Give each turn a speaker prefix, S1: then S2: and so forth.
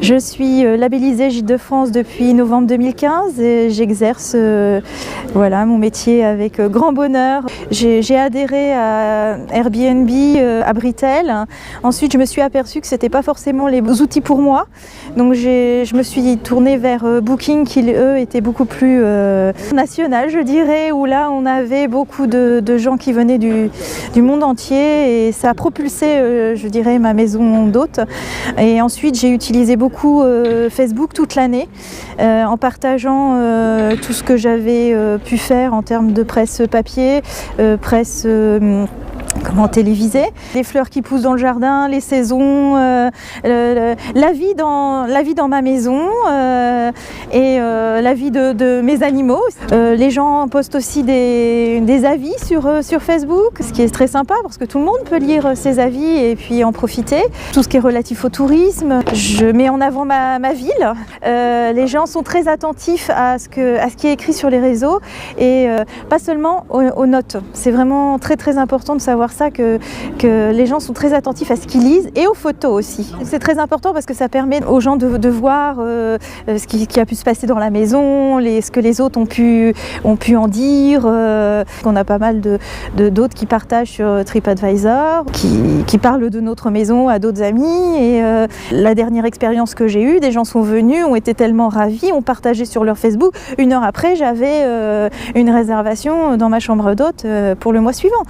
S1: Je suis labellisée Gîtes de France depuis novembre 2015 et j'exerce mon métier avec grand bonheur. J'ai adhéré à Airbnb à Britel. Ensuite, je me suis aperçue que ce n'était pas forcément les outils pour moi. Donc je me suis tournée vers Booking qui, eux, étaient beaucoup plus national, je dirais, où là, on avait beaucoup de gens qui venaient du monde entier et ça a propulsé, je dirais, ma maison d'hôte. Et ensuite, j'ai utilisé beaucoup Facebook toute l'année en partageant tout ce que j'avais pu faire en termes de presse papier, presse télévisée, les fleurs qui poussent dans le jardin, les saisons, la vie dans ma maison et la vie de mes animaux. Les gens postent aussi des avis sur Facebook, ce qui est très sympa parce que tout le monde peut lire ces avis et puis en profiter. Tout ce qui est relatif au tourisme, je mets en avant ma ville. Les gens sont très attentifs à ce qui est écrit sur les réseaux et pas seulement aux notes. C'est vraiment très très important de savoir ça, que les gens sont très attentifs à ce qu'ils lisent et aux photos aussi. C'est très important parce que ça permet aux gens de voir ce qui a pu se passer dans la maison, ce que les autres ont pu en dire. On a pas mal d'autres qui partagent sur TripAdvisor, qui parlent de notre maison à d'autres amis. Et la dernière expérience que j'ai eue, des gens sont venus, ont été tellement ravis, ont partagé sur leur Facebook. 1 heure après, j'avais une réservation dans ma chambre d'hôte pour le mois suivant.